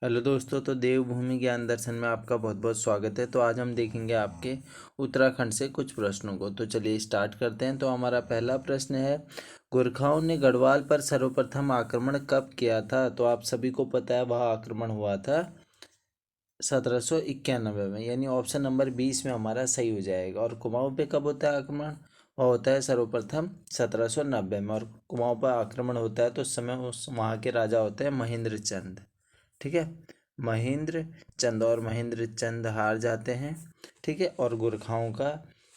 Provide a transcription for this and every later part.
Hello दोस्तों, तो देवभूमि ज्ञान दर्शन में आपका बहुत बहुत स्वागत है। तो आज हम देखेंगे आपके उत्तराखंड से कुछ प्रश्नों को। तो चलिए स्टार्ट करते हैं। तो हमारा पहला प्रश्न है, गोरखाओं ने गढ़वाल पर सर्वप्रथम आक्रमण कब किया था? तो आप सभी को पता है वह आक्रमण हुआ था 1791 में, यानी ऑप्शन नंबर 20 में हमारा सही हो जाएगा। और कुमाऊं पे कब होता है आक्रमण? वह होता है सर्वप्रथम 1790 में। और कुमाऊं पर आक्रमण होता है तो उस समय उस वहाँ के राजा होते हैं महेंद्र चंद। ठीक है, महेंद्र चंद। और महेंद्र चंद हार जाते हैं। ठीक है, और गोरखाओं का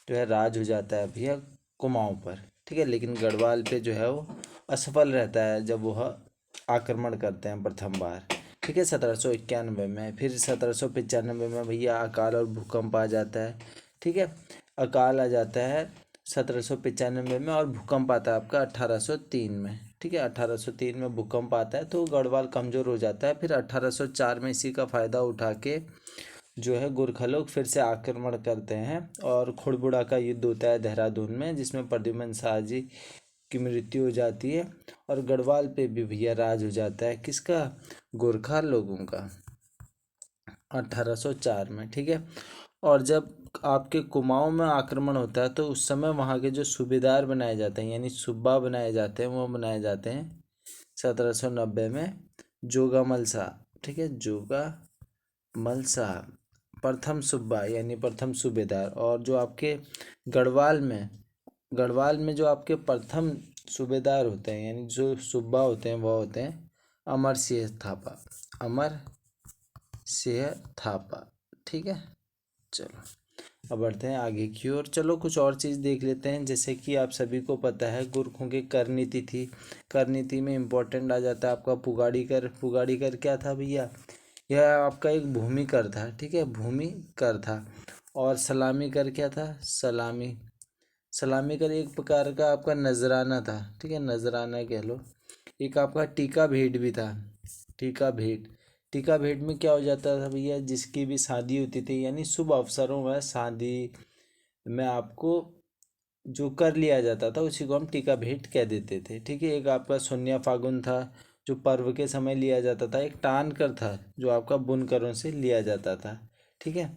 जो है राज हो जाता है भैया कुमाऊं पर। ठीक है, लेकिन गढ़वाल पे जो है वो असफल रहता है जब वह आक्रमण करते हैं प्रथम बार। ठीक है, 1791 में। फिर 1795 में भैया अकाल और भूकंप आ जाता है। ठीक है, अकाल आ जाता है 1795 में, और भूकंप आता है आपका 1803 में। ठीक है, 1803 में भूकंप आता है तो गढ़वाल कमज़ोर हो जाता है। फिर 1804 में इसी का फ़ायदा उठा के जो है गोरखा लोग फिर से आक्रमण करते हैं, और खुड़बुड़ा का युद्ध होता है देहरादून में, जिसमें प्रद्युम्न शाह जी की मृत्यु हो जाती है। और गढ़वाल पे भी भैया राज हो जाता है किसका? गोरखा लोगों का, 1804 में। ठीक है, और जब आपके कुमाऊं में आक्रमण होता है तो उस समय वहाँ के जो सूबेदार बनाए जाते हैं, यानी सूबा बनाए जाते हैं, वो बनाए जाते हैं 1790 में जोगामल साहब। ठीक है, जोगामल साहब प्रथम सूबा यानी प्रथम सूबेदार। और जो आपके गढ़वाल में गढ़वाल में जो आपके प्रथम सूबेदार होते हैं, यानी जो सूबा होते हैं, वह होते हैं अमर सिंह थापा। अमर सिंह थापा। ठीक है, चलो अब बढ़ते हैं आगे की ओर। चलो कुछ और चीज़ देख लेते हैं। जैसे कि आप सभी को पता है गोरखों की कर नीति थी। कर नीति में इम्पोर्टेंट आ जाता है आपका पुगाड़ी कर। पुगाड़ी कर क्या था भैया? यह आपका एक भूमि कर था। ठीक है, भूमि कर था। और सलामी कर क्या था? सलामी सलामी कर एक प्रकार का आपका नजराना था। ठीक है, नजराना कह लो। एक आपका टीका भेंट भी था। टीका भेंट। टीका भेंट में क्या हो जाता था भैया? जिसकी भी शादी होती थी, यानी शुभ अवसरों में शादी में आपको जो कर लिया जाता था उसी को हम टीका भेंट कह देते थे। ठीक है, एक आपका शून्य फागुन था जो पर्व के समय लिया जाता था। एक टान कर था जो आपका बुनकरों से लिया जाता था। ठीक है,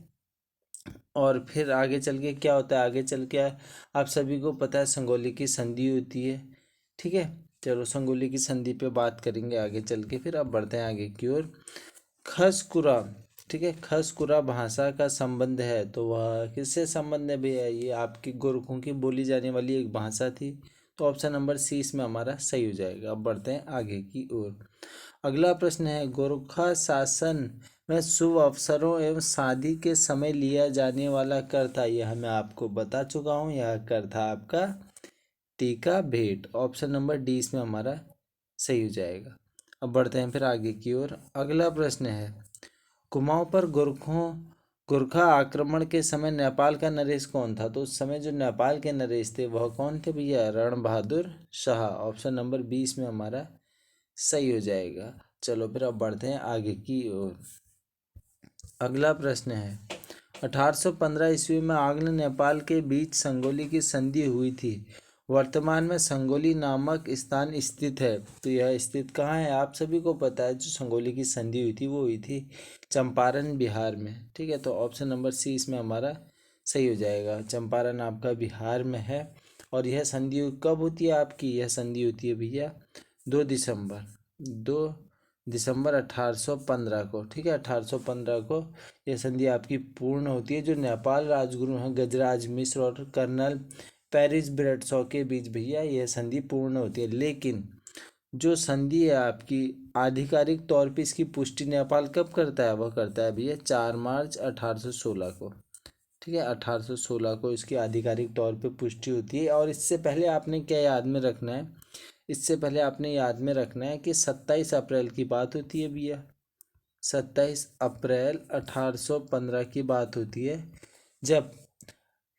और फिर आगे चल के क्या होता है? आगे चल के आप सभी को पता है संगोली की संधि होती है। ठीक है, चलो संगोली की संधि पे बात करेंगे आगे चल के। फिर अब बढ़ते हैं आगे की ओर। खसकुरा। ठीक है, खसकुरा भाषा का संबंध है तो वह किससे संबंध है भैया? ये आपकी गोरखों की बोली जाने वाली एक भाषा थी। तो ऑप्शन नंबर सी इसमें हमारा सही हो जाएगा। अब बढ़ते हैं आगे की ओर। अगला प्रश्न है, गोरखा शासन में शुभ अवसरों एवं शादी के समय लिया जाने वाला कर था। यह मैं आपको बता चुका हूँ। यह कर था आपका टीका भेंट। ऑप्शन नंबर डी इसमें हमारा सही हो जाएगा। अब बढ़ते हैं फिर आगे की ओर। अगला प्रश्न है, कुमाऊं पर गोरखा आक्रमण के समय नेपाल का नरेश कौन था? तो उस समय जो नेपाल के नरेश थे वह कौन थे भैया? रण बहादुर शाह। ऑप्शन नंबर 20 में हमारा सही हो जाएगा। चलो फिर अब बढ़ते हैं आगे की ओर। अगला प्रश्न है, 1815 ईस्वी में आंग्ल नेपाल के बीच संगोली की संधि हुई थी। वर्तमान में संगोली नामक स्थान स्थित है। तो यह स्थित कहाँ है? आप सभी को पता है जो संगोली की संधि हुई थी वो हुई थी चंपारण बिहार में। ठीक है, तो ऑप्शन नंबर सी इसमें हमारा सही हो जाएगा। चंपारण आपका बिहार में है। और यह संधि कब होती है आपकी? यह संधि होती है भैया 2 दिसंबर 1815 को। ठीक है, 1815 को यह संधि आपकी पूर्ण होती है। जो नेपाल राजगुरु हैं गजराज मिश्र और कर्नल पेरिस ब्रेडशॉ के बीच भैया यह संधि पूर्ण होती है। लेकिन जो संधि है आपकी आधिकारिक तौर पे इसकी पुष्टि नेपाल कब करता है? वह करता है भैया 4 मार्च 1816 को। ठीक है, 1816 को इसकी आधिकारिक तौर पे पुष्टि होती है। और इससे पहले आपने क्या याद में रखना है? इससे पहले आपने याद में रखना है कि 27 अप्रैल की बात होती है भैया। 27 अप्रैल 1815 की बात होती है, जब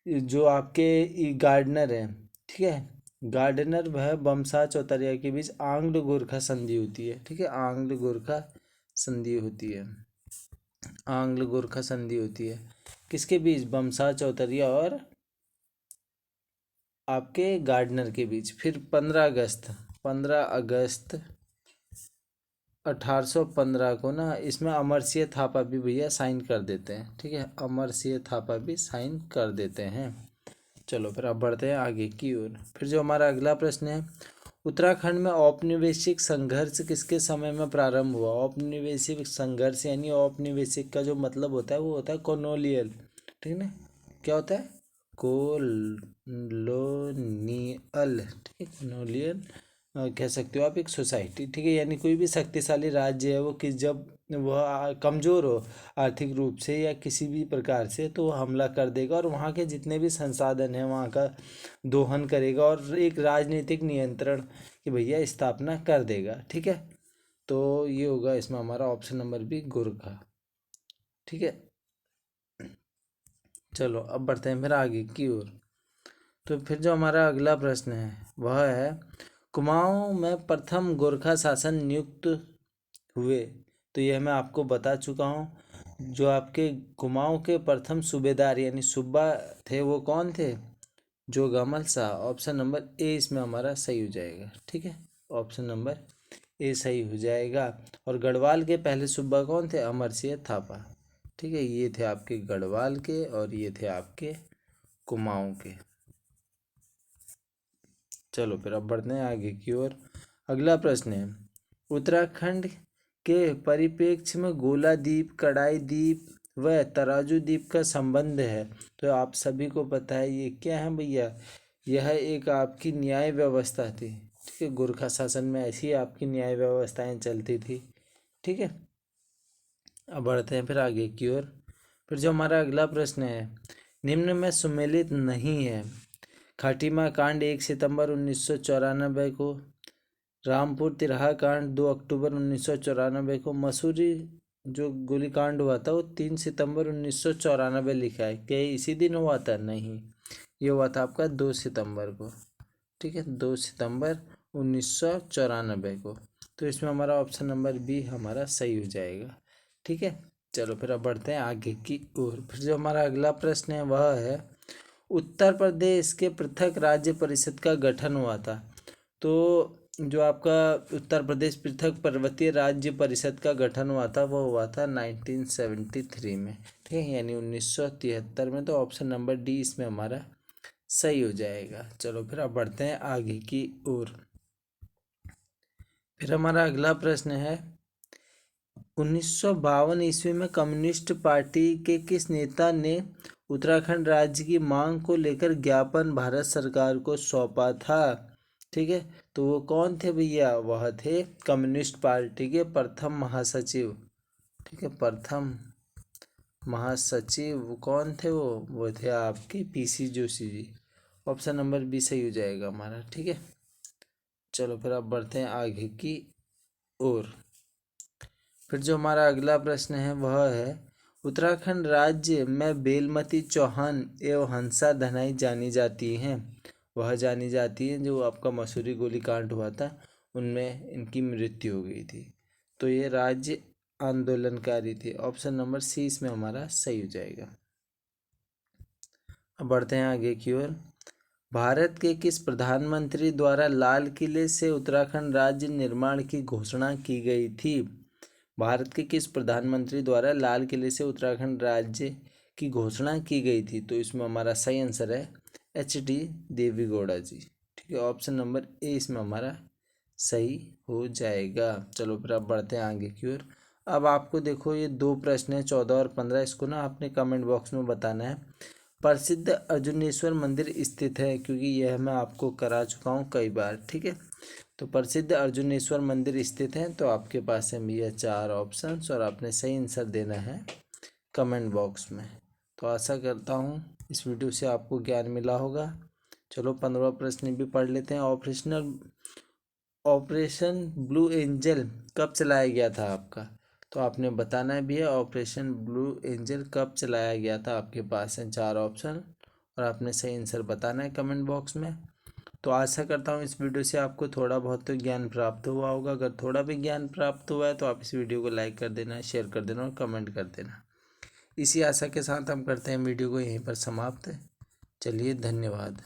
जो आपके गार्डनर हैं, ठीक है, गार्डनर वह बमसा चौतरिया के बीच आंग्ल गोरखा संधि होती है। ठीक है, आंग्ल गोरखा संधि होती है। आंग्ल गोरखा संधि होती है किसके बीच? बमसा चौतरिया और आपके गार्डनर के बीच। फिर 15 अगस्त 1815 को ना इसमें अमरसिंह थापा भी भैया साइन कर देते हैं। ठीक है, अमरसिंह थापा भी साइन कर देते हैं। चलो फिर अब बढ़ते हैं आगे की ओर। फिर जो हमारा अगला प्रश्न है, उत्तराखंड में औपनिवेशिक संघर्ष किसके समय में प्रारंभ हुआ? औपनिवेशिक संघर्ष यानी औपनिवेशिक का जो मतलब होता है वो होता है कॉलोनियल। ठीक है ना, क्या होता है? कोलोनियल। ठीक है, कॉलोनियल कह सकते हो आप एक सोसाइटी। ठीक है, यानी कोई भी शक्तिशाली राज्य है वो जब वह कमज़ोर हो आर्थिक रूप से या किसी भी प्रकार से, तो वो हमला कर देगा और वहाँ के जितने भी संसाधन हैं वहाँ का दोहन करेगा और एक राजनीतिक नियंत्रण की भैया स्थापना कर देगा। ठीक है, तो ये होगा इसमें हमारा ऑप्शन नंबर बी, गोरखा। ठीक है, चलो अब बढ़ते हैं फिर आगे की ओर। तो फिर जो हमारा अगला प्रश्न है वह है, कुमाऊं में प्रथम गोरखा शासन नियुक्त हुए। तो यह मैं आपको बता चुका हूँ। जो आपके कुमाऊं के प्रथम सूबेदार यानी सूबा थे वो कौन थे? Jogamal Shah. Option number A इसमें हमारा सही हो जाएगा। ठीक है, ऑप्शन नंबर ए सही हो जाएगा। और गढ़वाल के पहले सूबा कौन थे? अमरसिंह थापा। ठीक है, ये थे आपके गढ़वाल के और ये थे आपके कुमाऊं के। चलो फिर अब बढ़ते हैं आगे की ओर। अगला प्रश्न है, उत्तराखंड के परिप्रेक्ष्य में गोला द्वीप, कड़ाई द्वीप व तराजू द्वीप का संबंध है। तो आप सभी को पता है ये क्या है भैया? यह एक आपकी न्याय व्यवस्था थी। ठीक है, गोरखा शासन में ऐसी आपकी न्याय व्यवस्थाएं चलती थी। ठीक है, अब बढ़ते हैं फिर आगे की ओर। फिर जो हमारा अगला प्रश्न है, निम्न में सुमेलित नहीं है। खाटिमा कांड 1 सितंबर 1994 को, रामपुर तिरहा कांड 2 अक्टूबर 1994 को, मसूरी जो गोलीकांड हुआ था वो 3 सितंबर 1994 लिखा है। क्या ये इसी दिन हुआ था? नहीं, ये हुआ था आपका 2 सितंबर को। ठीक है, 2 सितंबर 1994 को। तो इसमें हमारा ऑप्शन नंबर बी हमारा सही हो जाएगा। ठीक है, चलो फिर अब बढ़ते हैं आगे की ओर। फिर जो हमारा अगला प्रश्न है वह है, उत्तर प्रदेश के पृथक राज्य परिषद का गठन हुआ था। तो जो आपका उत्तर प्रदेश पृथक पर्वतीय राज्य परिषद का गठन हुआ था वो हुआ था 1973 में। ठीक है, यानी 1973 में। तो ऑप्शन नंबर डी इसमें हमारा सही हो जाएगा। चलो फिर अब बढ़ते हैं आगे की ओर। फिर हमारा अगला प्रश्न है, 1952 ईस्वी में कम्युनिस्ट पार्टी के किस नेता ने उत्तराखंड राज्य की मांग को लेकर ज्ञापन भारत सरकार को सौंपा था? ठीक है, तो वो कौन थे भैया? वह थे कम्युनिस्ट पार्टी के प्रथम महासचिव। ठीक है, प्रथम महासचिव कौन थे? वो थे आपके PC Joshi ji. Option number B सही हो जाएगा हमारा। ठीक है, चलो फिर अब बढ़ते हैं आगे की ओर। फिर जो हमारा अगला प्रश्न है वह है, उत्तराखंड राज्य में बेलमती चौहान एवं हंसा धनाई जानी जाती हैं। वह जानी जाती हैं जो आपका मसूरी गोलीकांड हुआ था उनमें इनकी मृत्यु हो गई थी। तो ये राज्य आंदोलनकारी थे। ऑप्शन नंबर सी इसमें हमारा सही हो जाएगा। अब बढ़ते हैं आगे की ओर। भारत के किस प्रधानमंत्री द्वारा लाल किले से उत्तराखंड राज्य निर्माण की घोषणा की गई थी? भारत के किस प्रधानमंत्री द्वारा लाल किले से उत्तराखंड राज्य की घोषणा की गई थी? तो इसमें हमारा सही आंसर है HD देवेगौड़ा जी। ठीक है, ऑप्शन नंबर ए इसमें हमारा सही हो जाएगा। चलो फिर अब बढ़ते हैं आगे की ओर। अब आपको देखो ये 2 प्रश्न है 14 और 15, इसको ना आपने कमेंट बॉक्स में बताना है। प्रसिद्ध अर्जुनेश्वर मंदिर स्थित है, क्योंकि यह मैं आपको करा चुका हूँ कई बार। ठीक है, तो प्रसिद्ध अर्जुनेश्वर मंदिर स्थित है। तो आपके पास है भैया 4 ऑप्शंस और आपने सही आंसर देना है कमेंट बॉक्स में। तो आशा करता हूँ इस वीडियो से आपको ज्ञान मिला होगा। चलो 15वां प्रश्न भी पढ़ लेते हैं। ऑपरेशन ब्लू एंजल कब चलाया गया था आपका? तो आपने बताना है भैया ऑपरेशन ब्लू एंजल कब चलाया गया था। आपके पास है 4 ऑप्शन और आपने सही आंसर बताना है कमेंट बॉक्स में। तो आशा करता हूँ इस वीडियो से आपको थोड़ा बहुत तो ज्ञान प्राप्त हुआ होगा। अगर थोड़ा भी ज्ञान प्राप्त हुआ है तो आप इस वीडियो को लाइक कर देना, शेयर कर देना और कमेंट कर देना। इसी आशा के साथ हम करते हैं वीडियो को यहीं पर समाप्त। चलिए, धन्यवाद।